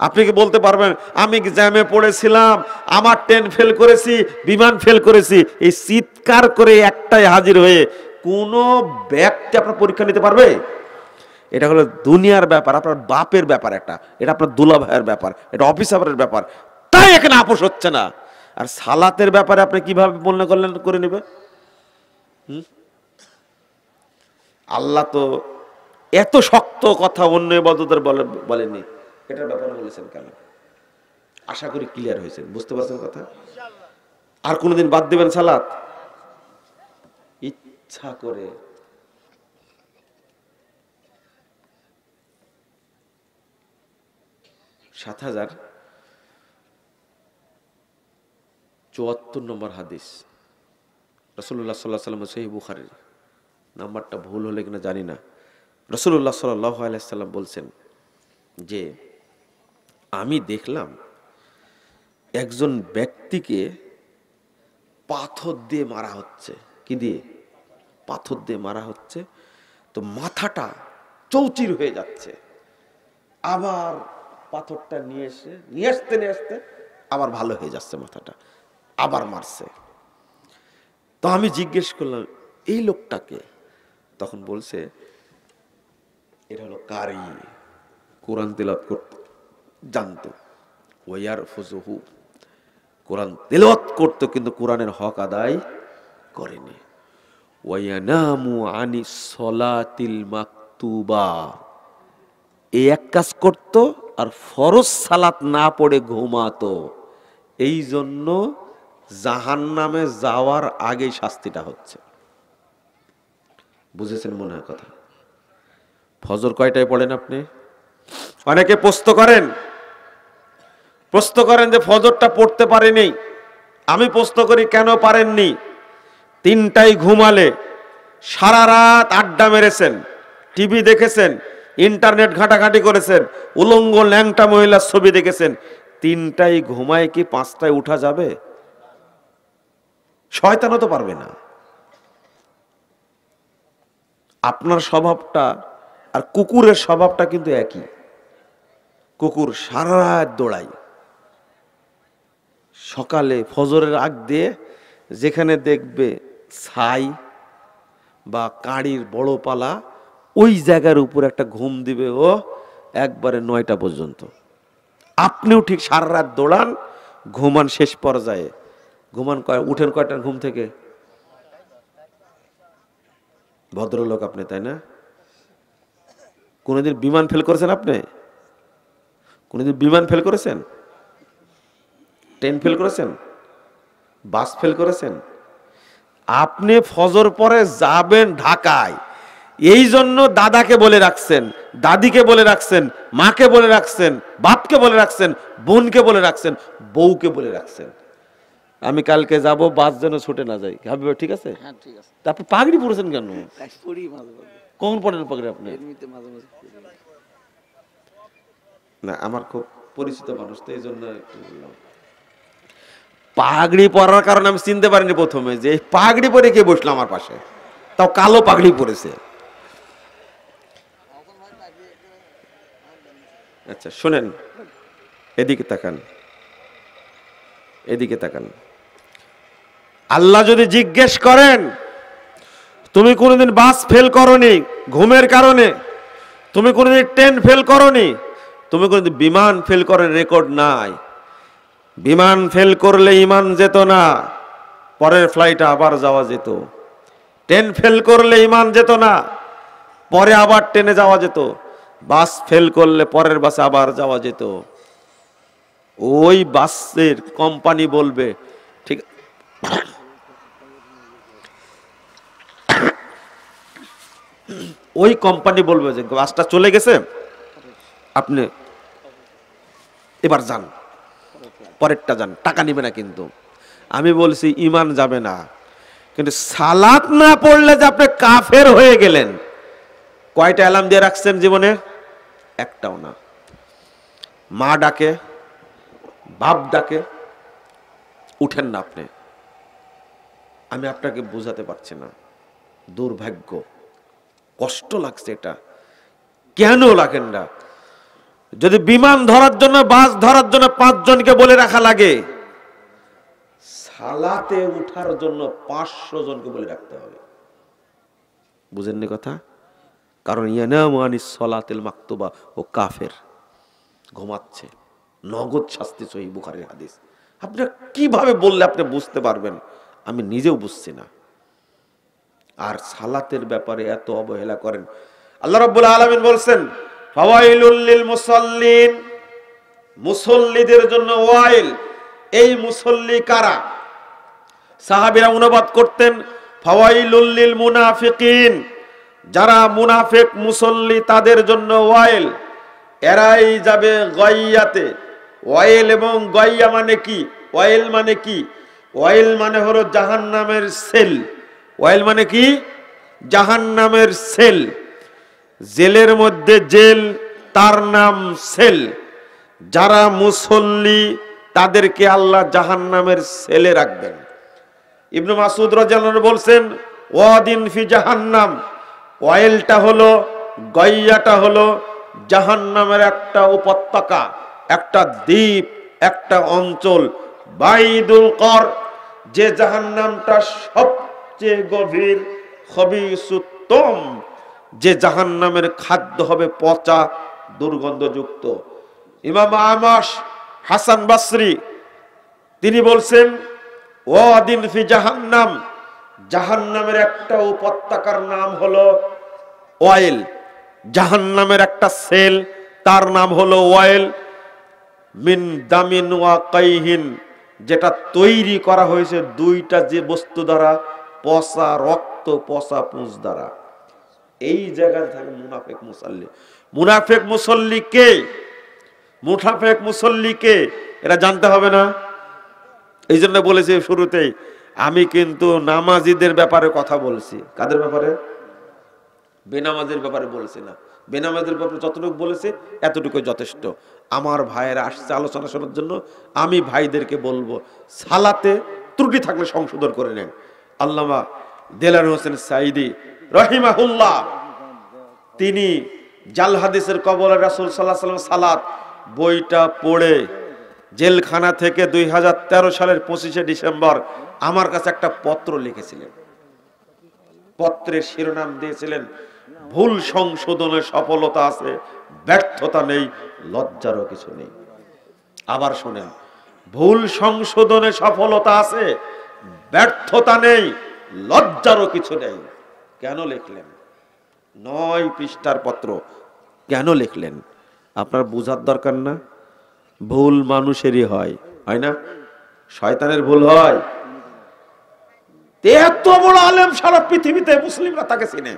আপনি কি বলতে পারবেন আমি জ্যামে পড়েছিলাম, আমার ট্রেন ফেল করেছি, বিমান ফেল করেছি, এই চিৎকার করে একটাই হাজির হয়ে কোন ব্যক্তি আপনার পরীক্ষা নিতে পারবে? এটা হলো দুনিয়ার ব্যাপার, আপনার বাপের ব্যাপার, এটা আপনার দুলা ভাইয়ের ব্যাপার, এটা অফিসারের ব্যাপার, তাই এখানে আপোষ হচ্ছে না। আর সালাতের ব্যাপারে আপনি কিভাবে মনে করলেন করে নেবে? আল্লাহ তো এত শক্ত কথা অন্য ইবাদতের বলেননি, এটার ব্যাপারে বলেছেন কেন? আশা করি ক্লিয়ার হয়েছে, বুঝতে পারছেন কথা? আর কোনদিন বাদ দিবেন সালাত? ইচ্ছা করে। 74 নম্বর হাদিস, রাসূলুল্লাহ সাল্লাল্লাহু আলাইহি ওয়াসাল্লাম, সহিহ বুখারীর, নাম্বারটা ভুল হলে কিনা জানি না। রাসূলুল্লাহ সাল্লাল্লাহু আলাইহি ওয়াসাল্লাম বলছেন যে আমি দেখলাম একজন ব্যক্তিকে পাথর দিয়ে মারা হচ্ছে। কি দিয়ে? পাথর দিয়ে মারা হচ্ছে। তো মাথাটা চৌচির হয়ে যাচ্ছে। আবার পাথরটা নিয়ে আসতে আবার ভালো হয়ে যাচ্ছে মাথাটা, আবার মারছে। তো আমি জিজ্ঞেস করলাম এই লোকটাকে, তখন বলছে এটা হলো কারি, কোরআন তেলাওয়াত করতে জানতো, ওয়ার ফুজুহু, কোরআন তেলাওয়াত করতো কিন্তু কোরআনের হক আদায় করেনি। ওয়ায়ানামু আনিস সলাতিল মাকতুবা, এই এক কাজ করত আর ফরজ সালাত না পড়ে ঘুমাতো। এই জন্য জাহান্নামে যাওয়ার আগেই শাস্তিটা হচ্ছে। বুঝেছেন মনে হয় কথা? ফজর কয়টায় পড়েন আপনি? অনেকে প্রশ্ন করেন যে ফজরটা পড়তে পারেনি। আমি প্রশ্ন করি কেন পারেননি? 3টায় ঘুমালে, সারা রাত আড্ডা মেরেছেন, টিভি দেখেছেন, ইন্টারনেট ঘাটাঘাটি করেছেন, উলঙ্গ ল্যাংটা মহিলার ছবি দেখেছেন, 3টায় ঘুমায় কি 5টায় উঠা যাবে? শয়তানও তো পারবে না। আপনার স্বভাবটা আর কুকুরের স্বভাবটা কিন্তু একই। কুকুর সারা রাত দৌড়ায়, সকালে ফজরের আগ দিয়ে যেখানে দেখবে ছাই বা কাঁড়ির বড় পালা, ওই জায়গার উপর একটা ঘুম দিবে ও একবারে 9টা পর্যন্ত। আপনিও ঠিক সারা রাত দৌড়ান, ঘুমান শেষ পর্যায়ে ঘুমান উঠেন কয়টার ঘুম থেকে? ভদ্রলোক আপনি, তাই না? কোনোদিন বিমান ফেল করেছেন আপনি? কোনোদিন বিমান ফেল করেছেন? ট্রেন ফেল করেছেন? বাস ফেল করেছেন? আপনি ফজর পরে যাবেন ঢাকায়, এই জন্য দাদাকে বলে রাখছেন, দাদিকে বলে রাখছেন, মাকে বলে রাখছেন, বাপকে বলে রাখছেন, বোনকে বলে রাখছেন, বউকে বলে রাখছেন, আমি কালকে যাব, বাস যেন ছুটে না যায়। হাবিব ভাই ঠিক আছে? হ্যাঁ ঠিক আছে। তারপর পাগড়ি পরেছেন কেন? পড়ি মাঝে মাঝে, কখন পরেন পাগড়ি আপনি? এমনিতে মাঝে মাঝে পড়ি। না, আমার খুব পরিচিত মানুষ তো, এই জন্য একটু বললাম। পাগড়ি পরার কারণে আমি চিনতে পারিনি প্রথমে যে পাগড়ি পরে কে বসলো আমার পাশে, তাও কালো পাগড়ি পরেছে। আচ্ছা শোনেন, এদিকে তাকান, এদিকে তাকান। আল্লাহ যদি জিজ্ঞেস করেন তুমি কোনোদিন বাস ফেল করনি ঘুমের কারণে, তুমি কোনোদিন ট্রেন ফেল করনি, তুমি কোনোদিন বিমান ফেল করার রেকর্ড নাই, বিমান ফেল করলে ইমান যেত না, পরের ফ্লাইটে আবার যাওয়া যেত। ট্রেন ফেল করলে ইমান যেত না, পরে আবার ট্রেনে যাওয়া যেত। বাস ফেল করলে পরের বাসে আবার যাওয়া যেত। ওই বাসের কোম্পানি বলবে, ঠিক ওই কোম্পানি বলবে যে বাসটা চলে গেছে, আপনি এবার যান, পরেরটা যান, টাকা নিবে না। কিন্তু আমি বলছি ইমান যাবে না, কিন্তু সালাত না পড়লে যে আপনি কাফের হয়ে গেলেন। কয়টা অ্যালার্ম দিয়ে রাখছেন জীবনে? একটাও না। মা ডাকে, বাপ ডাকে, উঠেন না আপনি। আমি আপনাকে বোঝাতে পারছি না, দুর্ভাগ্য, কষ্ট লাগছে এটা। কেন লাগেন না? যদি বিমান ধরার জন্য, বাস ধরার জন্য 5 জনকে বলে রাখা লাগে, সালাতে উঠার জন্য 500 জনকে বলে রাখতে হবে। বুঝেননি কথা? কারণ ইয়ানামু আনিস সলাতিল মাকতুবা, ও কাফের, ঘুমাচ্ছে, নগদ শাস্তি। সহিহ বুখারীর হাদিস। আপনি কিভাবে বললে আপনি বুঝতে পারবেন? আমি নিজেও বুঝছি না। আর সালাতের ব্যাপারে এত অবহেলা করেন। আল্লাহ রাব্বুল আলামিন বলছেন ফাওয়াইলুল লিল মুসাল্লিন, মুসল্লিদের জন্য ওয়াইল। এই মুসল্লি কারা? সাহাবীরা অনুবাদ করতেন ফাওয়াইলুল লিল মুনাফিকিন, যারা মুনাফিক মুসল্লি তাদের জন্য ওয়াইল। এরাই যাবে গাইয়াতে। ওয়াইল এবং গাইয়া মানে কি? ওয়াইল মানে কি? ওয়াইল মানে হলো জাহান্নামের সেল। ওয়াইল মানে কি? জাহান্নামের সেল। জেলের মধ্যে জেল, তার নাম সেল। যারা মুসল্লি তাদেরকে আল্লাহ জাহান্নামের সেলে রাখবেন। ইবনে মাসউদ রাদিয়াল্লাহু আনহু বলছেন, ওয়াদিন ফি জাহান্নাম, ওয়াইলটা হলো, গইয়াটা হলো জাহান্নামের একটা উপত্যকা, একটা দ্বীপ, একটা অঞ্চল। বাইদুল কর, যে জাহান্নামটা সবচেয়ে গভীর, খবিসুত্তম, যে জাহান্নামের খাদ্য হবে পচা, দুর্গন্ধযুক্ত। ইমাম আমাশ হাসান বসরি তিনি বলছেন, ওয়াদিন ফি জাহান্নাম, জাহান্নামের একটা উপত্যকার নাম হলো ওয়াইল। জাহান্নামের একটা সেল, তার নাম হলো ওয়াইল। মিন দামিন ওয়া কাইহিন, যেটা তৈরি করা হয়েছে দুইটা যে বস্তু দ্বারা, পচা রক্ত, পচা পুঁজ দ্বারা। এই জায়গায় থাকে মুনাফেক মুসল্লি। মুনাফেক মুসল্লি কে? মুনাফেক মুসল্লি কে এটা জানতে হবে না? এই জন্য বলেছি শুরুতেই, আমি কিন্তু নামাজিদের ব্যাপারে কথা বলছি। কাদের ব্যাপারে? বেনামাজের ব্যাপারে বলছি না। বেনামাজের ব্যাপারে যতটুকু বলেছি এতটুকুই যথেষ্ট। আমার ভাইয়েরা আসছে আলোচনা শোনার জন্য, আমি ভাইদেরকে বলবো সালাতে ত্রুটি থাকলে সংশোধন করে নেন। আল্লামা দেলার হোসেন সাইদি রহিমাহুল্লাহ তিনি জাল হাদিসের কবরে রাসূল সাল্লাল্লাহু আলাইহি ওয়াসাল্লাম সালাত বইটা পড়ে জেলখানা থেকে 2013 সালের 25শে ডিসেম্বর আমার কাছে একটা পত্র লিখেছিলেন। পত্রের শিরোনাম দিয়েছিলেন, ভুল সংশোধনের সফলতা আছে, ব্যর্থতা নেই, লজ্জারও কিছু নেই। আবার শোনেন, ভুল সংশোধনে সফলতা আছে, ব্যর্থতা নেই, লজ্জারও কিছু নেই। কেন লিখলেন? 9 পৃষ্ঠার পত্র কেন লিখলেন? আপনার বোঝার দরকার না? ভুল মানুষেরই হয়, হয় না? শয়তানের ভুল হয়। এত বড় আলেম সারা পৃথিবীতে মুসলিমরা তাকে চিনে,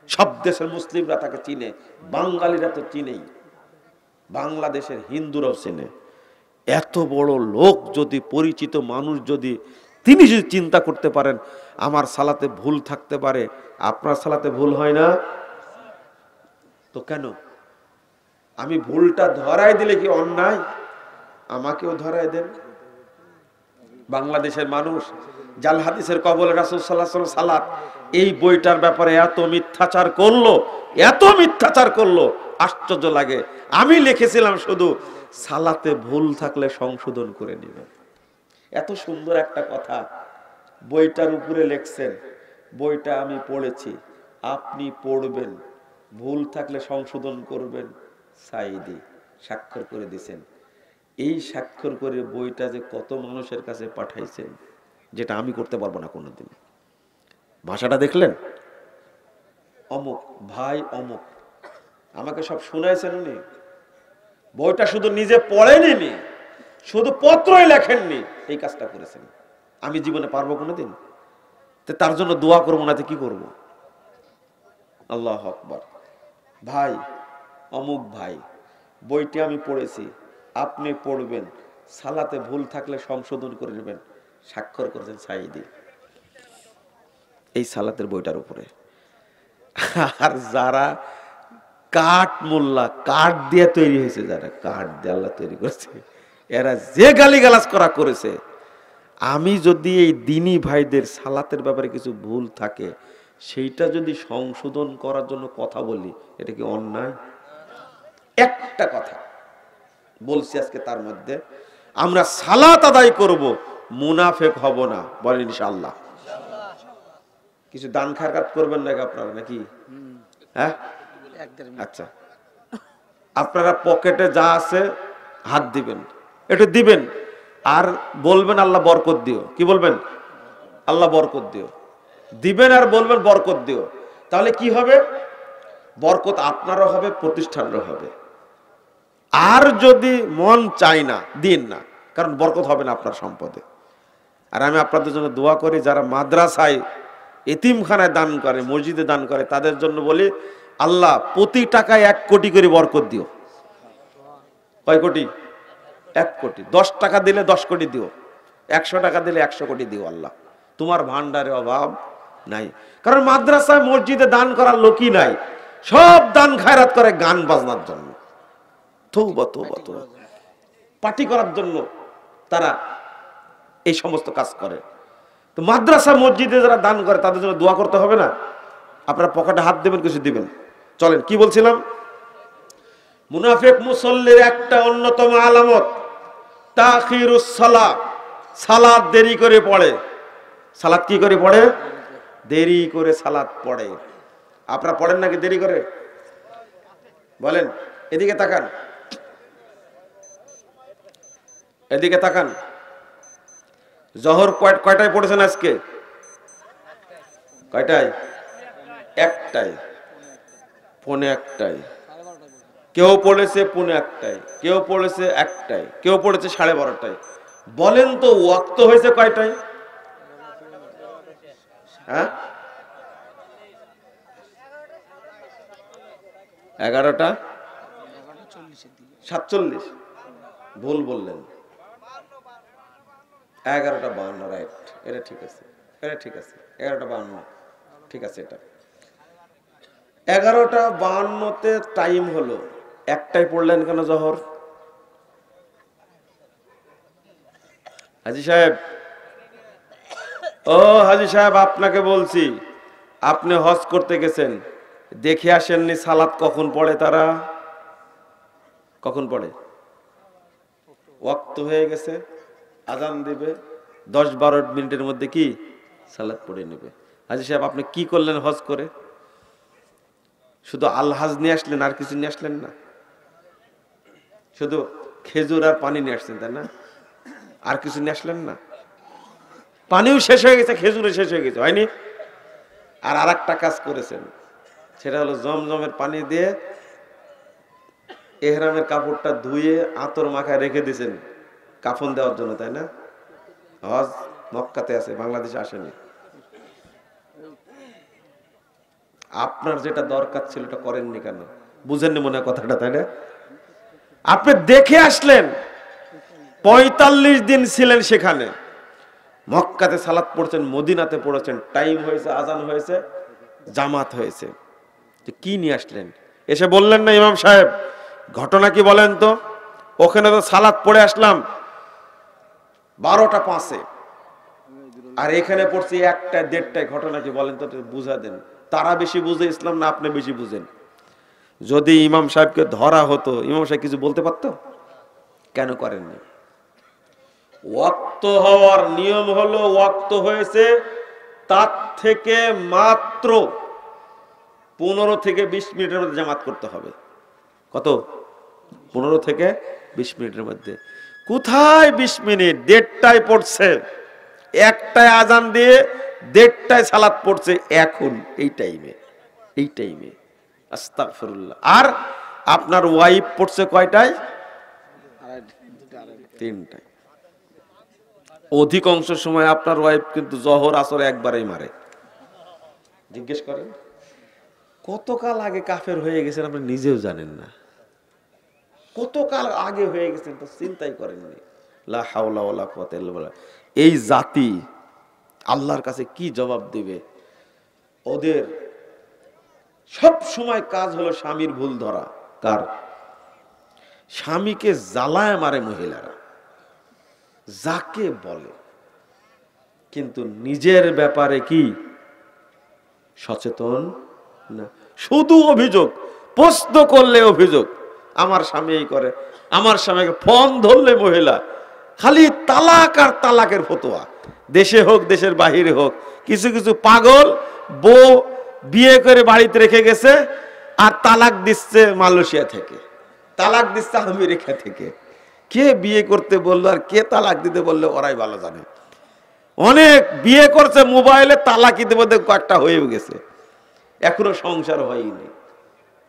সব দেশের মুসলিমরা তাকে চিনে, বাঙালিরা তো চিনেই, বাংলাদেশের হিন্দুরাও চিনে। এত বড় লোক যদি, পরিচিত মানুষ যদি, তিনি যদি চিন্তা করতে পারেন আমার সালাতে ভুল থাকতে পারে, আপনার সালাতে ভুল হয় না তো কেন? আমি ভুলটা ধরাই দিলে কি অন্যায়? আমাকেও ধরাই দেন। বাংলাদেশের মানুষ জাল হাদিসের কবরে রাসূল সাল্লাল্লাহু আলাইহি ওয়াসাল্লাম সালাত, এই বইটার ব্যাপারে এত মিথ্যাচার করলো, এত মিথ্যাচার করলো, আশ্চর্য লাগে। আমি লিখেছিলাম শুধু সালাতে ভুল থাকলে সংশোধন করে নেবেন। এত সুন্দর একটা কথা বইটার উপরে লিখছেন। বইটা আমি পড়েছি, আপনি পড়বেন, ভুল থাকলে সংশোধন করবেন। সাইদি স্বাক্ষর করে দিয়েছেন। এই স্বাক্ষর করে বইটা যে কত মানুষের কাছে পাঠাইছেন, যেটা আমি করতে পারবো না কোনোদিন। ভাষাটা দেখলেন? অমুক ভাই অমুক, আমাকে সব শুনাইছেন উনি। বইটা শুধু নিজে পড়েননি, শুধু পত্রই লেখেননি, এই কাজটা করেছেন। আমি জীবনে পারবো কোনোদিন? তার জন্য দোয়া করবো না, কি করব? আল্লাহু আকবার। ভাই অমুক ভাই, বইটি আমি পড়েছি, আপনি পড়বেন, সালাতে ভুল থাকলে সংশোধন করে নেবেন। স্বাক্ষর করেছেন সাইদি এই সালাতের বইটার উপরে। আর যারা কাঠ মোল্লা, কাঠ দিয়ে তৈরি হয়েছে, যারা কাঠ দিয়ে আল্লাহ তৈরি করেছে, এরা যে গালিগালাজ করেছে, আমি যদি এই দিনী ভাইদের সালাতের ব্যাপারে কিছু ভুল থাকে সেইটা যদি সংশোধন করার জন্য কথা বলি, এটা কি অন্যায়? একটা কথা বলছি আজকে, তার মধ্যে আমরা সালাত আদায় করব, মুনাফেক হব না, বলেন ইনশাআল্লাহ। কিছু দান খায়রাত করবেন নাকি আপনারা, নাকি? হ্যাঁ, আচ্ছা, আপনারা পকেটে যা আছে হাত দিবেন, এটা দিবেন, আর বলবেন আল্লাহ বরকত দিও। কি বলবেন? আল্লাহ বরকত দিও। দিবেন আর বলবেন বরকত দিও। তাহলে কি হবে? বরকত আপনারও হবে, প্রতিষ্ঠানেরও হবে। আর যদি মন চাই না, দিন না, কারণ বরকত হবে না আপনার সম্পদে। আর আমি আপনাদের জন্য দোয়া করি, যারা মাদ্রাসায়, এতিমখানায় দান করে, মসজিদে দান করে, তাদের জন্য বলি, আল্লাহ প্রতি টাকায় 1 কোটি করে বরকত দিও। কয় কোটি? 1 কোটি। 10 টাকা দিলে 10 কোটি দিও। 100 টাকা দিলে 100 কোটি দিও আল্লাহ, তোমার ভান্ডারে অভাব নাই। কারণ মাদ্রাসায় মসজিদে দান করার লোকই নাই, সব দান খায়রাত করে গান বাজনার জন্য, তওবা তওবা তওবা, পার্টি করার জন্য তারা এই সমস্ত কাজ করে। তো মাদ্রাসা মসজিদে যারা দান করে তাদের জন্য দোয়া করতে হবে না? আপনারা পকেটে হাত দেবেন, কিছু দিবেন। চলেন, কি বলছিলাম? মুনাফিক মুসল্লির একটা অন্যতম আলামত তাখিরুস সালাত, সালাত দেরি করে পড়ে। সালাত কি করে পড়ে? দেরি করে সালাত পড়ে। আপনারা পড়েন নাকি দেরি করে? বলেন, এদিকে তাকান, এদিকে তাকান। জোহর কয়টায় পড়েছেন আজকে? কয়টায়? একটায়, পৌনে একটায়। কেউ পড়েছে পৌনে একটায়, কেউ পড়েছে একটায়, কেউ পড়েছে 12:30টায়। বলেন তো ওয়াক্ত হয়েছে কয়টায়? হ্যাঁ, 11:47। ভুল বললেন, 11:52। রাইট, এটা ঠিক আছে, এটা ঠিক আছে, 11:52 ঠিক আছে। এটা 11:52-তে টাইম হলো, একটাই পড়লেন কেন জোহর? হাজী সাহেব, ও হাজী সাহেব, আপনাকে বলছি, আপনি হজ করতে গেছেন, দেখে আসেননি সালাত কখন পড়ে? তারা কখন পড়ে? ওয়াক্ত হয়ে গেছে, আজান দিবে, 10-12 মিনিটের মধ্যে কি সালাত পড়ে নেবে। হাজী সাহেব, আপনি কি করলেন হজ করে? শুধু আলহাজ নিয়ে আসলেন, আর কিছু নিয়ে আসলেন না? শুধু খেজুর আর পানি নিয়ে আসছেন, তাই না? আর কিছু নিয়ে আসলেন না? পানিও শেষ হয়ে গেছে, খেজুরও শেষ হয়ে গেছে, হয়নি? আর আরেকটা কাজ করেছেন, সেটা হলো জমজমের পানি দিয়ে এহরামের কাপড়টা ধুয়ে আতর মাখায় রেখে দিয়েছেন কাফন দেওয়ার জন্য, তাই না? হজ মক্কাতে আছে, বাংলাদেশে আসেনি। আপনার যেটা দরকার ছিল এটা করেননি কেন? বুঝেননি মনে হয় কথাটা, তাই না? আপনি দেখে আসলেন, 45 দিন ছিলেন সেখানে, মক্কাতে সালাত পড়ছেন, মদিনাতে পড়েছেন, টাইম হয়েছে, আজান হয়েছে, জামাত হয়েছে, কি নিয়ে আসলেন? এসে বললেন না, ইমাম সাহেব ঘটনা কি বলেন তো? ওখানে তো সালাত পড়ে আসলাম 12:05, আর এখানে পড়ছি 1টা-1:30টায়, ঘটনা কি বলেন তো? বুঝা দেন। তারা বেশি বুঝে ইসলাম না আপনি বেশি বুঝেন? যদি ইমাম সাহেবকে ধরা হতো, ইমাম সাহেব কিছু বলতে পারতো? কেন করেননি? ওয়াক্ত হওয়ার নিয়ম হলো, ওয়াক্ত হয়েছে, তার থেকে মাত্র 15 থেকে 20 মিনিটের মধ্যে জামাত করতে হবে। কত? 15 থেকে 20 মিনিটের মধ্যে। কোথায় 20 মিনিট? 1:30টায় পড়ছে, 1টায় আজান দিয়ে 1:30টায় সালাত পড়ছে, এখন এই টাইমে, এই টাইমে। আস্তাগফিরুল্লাহ। আর আপনার ওয়াইফ পড়ছে কয়টায়? 3টায়। অধিকাংশ সময় আপনার ওয়াইফ কিন্তু জোহর আসর একবারেই মারে। জিজ্ঞেস করেন, কতকাল আগে কাফের হয়ে গেছেন আপনি নিজেও জানেন না। কতকাল আগে হয়ে গেছেন তো চিন্তাই করেননি। লা হাওলা ওয়ালা কুওয়াতা ইল্লা বিল্লাহ। এই জাতি আল্লাহর কাছে কি জবাব দিবে? ওদের সব সময় কাজ হলো স্বামীর ভুল ধরা। কার? স্বামীকে জ্বালায় মারে মহিলারা, যাকে বলে, কিন্তু নিজের ব্যাপারে কি সচেতন না। শুধু অভিযোগ, প্রশ্ন করলে অভিযোগ, আমার স্বামী এই করে, আমার স্বামীকে ফোন ধরলে মহিলা খালি তালাক আর তালাকের ফতোয়া। দেশে হোক দেশের বাহিরে হোক, কিছু কিছু পাগল বউ বিয়ে করে বাড়িতে রেখে গেছে আর তালাক দিচ্ছে মালয়েশিয়া থেকে, তালাক দিচ্ছে আমেরিকা থেকে। কে বিয়ে করতে বললো আর কে তালাক দিতে বললো ওরাই ভালো জানে। অনেক বিয়ে করছে মোবাইলে, তালাক ইতিমধ্যে কয়েকটা হয়ে গেছে, এখনো সংসার হয়নি।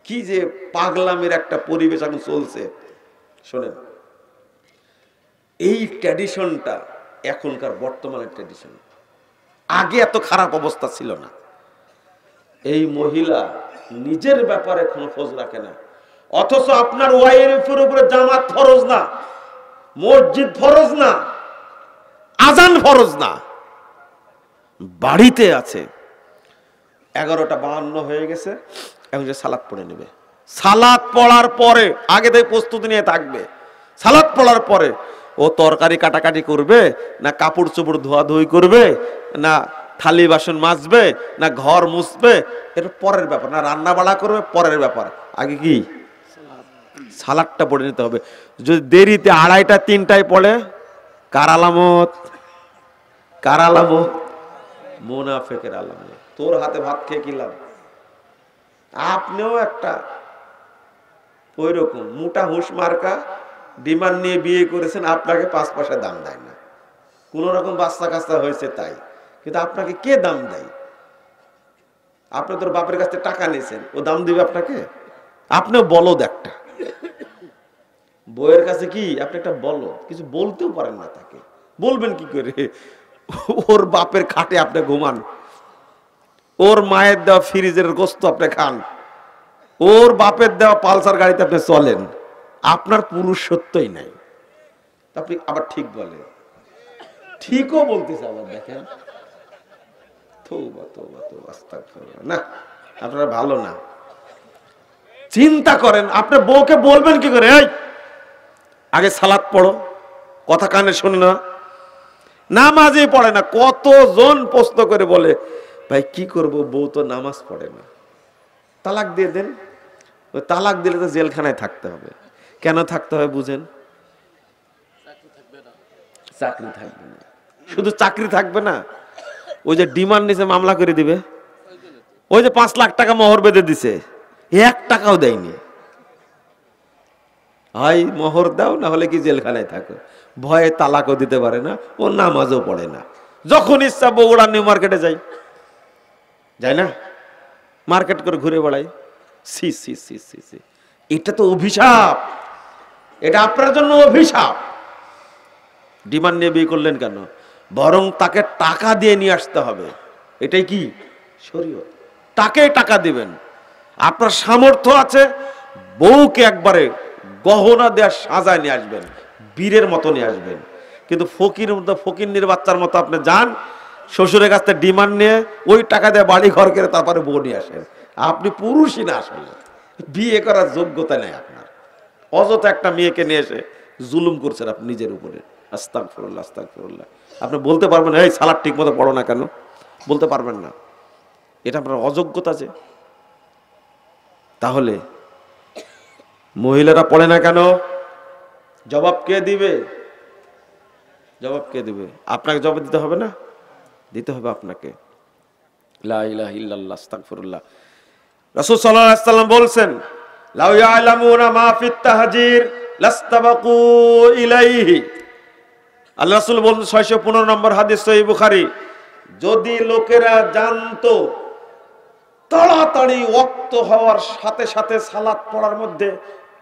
কি যে পাগলামের একটা পরিবেশ এখন চলছে। শোনেন, এই ট্র্যাডিশনটা এখনকার বর্তমানের ট্র্যাডিশন, আগে এত খারাপ অবস্থা ছিল না। এই মহিলা নিজের ব্যাপারে কোনো খোঁজ রাখে না, অথচ আপনার ওয়াইফের উপরে জামাত ফরজ না, মসজিদ ফরজ না, ফরজ না, বাড়িতে আছে। 11:52 হয়ে গেছে, এখন যে সালাত পড়ে নেবে। সালাত পড়ার পরে আগে থেকে প্রস্তুতি নিয়ে থাকবে। সালাত পড়ার পরে ও তরকারি কাটাকাটি করবে, না কাপড় চোপড় ধোয়াধুয়ি করবে, না থালি বাসন মাজবে, না ঘর মুছবে, এটা পরের ব্যাপার। না রান্না বাড়া করবে, পরের ব্যাপার। আগে কি সালাদটা পড়ে নিতে হবে। যদি দেরিতে 2:30 3টায় পড়ে, কার আলামত? কার আলামত? মুনাফিকের আলামত। তোর হাতে ভাত খেয়ে কি লাভ? আপনিও একটা ওই রকম মোটা হুঁশ মার্কা ডিমান্ড নিয়ে বিয়ে করেছেন, আপনাকে 5 পয়সা দাম দেয় না। কোন রকম বাচ্চা কাচ্চা হয়েছে তাই, কিন্তু আপনাকে কে দাম দেয়? আপনি তোর বাপের কাছ থেকে টাকা নিয়েছেন, ও দাম দিবে আপনাকে? আপনিও বলদ একটা। বউয়ের কাছে কি আপনি একটা বলদ, কিছু বলতেও পারেন না তাকে। বলবেন কি করে? ওর বাপের খাটে আপনি ঘুমান, ওর মায়ের দেওয়া ফ্রিজের গোস্ত আপনি খান, ওর বাপের দেওয়া পালসার গাড়িতে আপনি চলেন, আপনার পুরুষত্বই নাই। আপনি আবার ঠিক বলেন, ঠিকও বলতেছে আবার। দেখেন না, আপনারা ভালো না। চিন্তা করেন, আপনার বউকে বলবেন কি করে, এই আগে সালাত পড়ো, কথা কানে শোনে না, নামাজে পড়ে না। কতজন প্রশ্ন করে বলে, ভাই কি করব, বউ তো নামাজ পড়ে না, তালাক দিয়ে দেন। ওই তালাক দিলে তো জেলখানায় থাকতে হবে। কেন থাকতে হবে বুঝেন? চাকরি থাকবে না। শুধু চাকরি থাকবে না, ওই যে ডিমান্ড নিচে মামলা করে দিবে। ওই যে 5 লাখ টাকা মোহর বেঁধে দিছে, 1 টাকাও দেয়নি। হয় মোহর দাও, না হলে কি জেলখানায় থাকো। ভয়ে তালাকও দিতে পারে না, ও নামাজও পড়ে না। যখন ইচ্ছা বগুড়া নিউ মার্কেটে যাই, যায় না, মার্কেট করে ঘুরে বেড়াই। সি সি সি সি সি, এটা তো অভিশাপ, এটা আপনার জন্য অভিশাপ। ডিমান্ড নিয়ে বিয়ে করলেন কেন? বরং তাকে টাকা দিয়ে নিয়ে আসতে হবে। এটাই কি শরীয়ত? তাকে টাকা দিবেন। আপনার সামর্থ্য আছে, বউকে একবারে গহনা দেওয়া সাজায় নিয়ে আসবেন, বীরের মতো নিয়ে আসবেন। কিন্তু ফকির বাচ্চার মতো আপনি যান শ্বশুরের কাছ থেকে ডিমান্ড নিয়ে, ওই টাকা দিয়ে বাড়ি ঘর করে তারপরে বউ নিয়ে আসেন। আপনি পুরুষই না, আসলে বিয়ে করার যোগ্যতা নেই আপনার। অযথা একটা মেয়েকে নিয়ে এসে জুলুম করছেন আপনি নিজের উপরে। আস্তাগফিরুল্লাহ, আস্তাগফিরুল্লাহ। আপনি বলতে পারবেন এই সালাদ ঠিক মতো পড়ো না কেন? বলতে পারবেন না, এটা আপনার অযোগ্যতা। যে তাহলে মহিলারা পড়ে না কেন? জবাব কে দিবে? জবাব কে দিবে? আপনাকে জবাব দিতে হবে না? দিতে হবে আপনাকে। লা ইলাহা ইল্লাল্লাহ, আস্তাগফিরুল্লাহ। রাসূল সাল্লাল্লাহু আলাইহি ওয়াসাল্লাম বলেন, লাউ ইয়ালামুনা মা ফিত তাহজির লাস্তাবাকু ইলাইহি। আল্লাহ রাসূল বলেন, 615 নম্বর হাদিস, সহিহ বুখারী, যদি লোকেরা জানতো তাড়াতাড়ি ওয়াক্ত হওয়ার সাথে সাথে সালাত পড়ার মধ্যে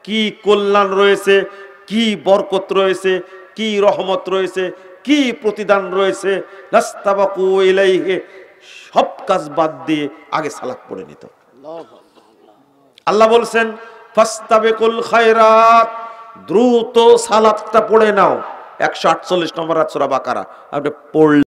কি কল্যাণ রয়েছে, কি বরকত রয়েছে, কি রহমত রয়েছে, কি প্রতিদান রয়েছে, লাস্তাবাকু ইলাইহি, সব কাজ বাদ দিয়ে আগে সালাত পড়ে নিত। আল্লাহ বলছেন, ফাস্তাবিকুল খায়রাত, দ্রুত সালাতটা পড়ে নাও। 148 নম্বর সূরা বাকারা আপনি পড়লে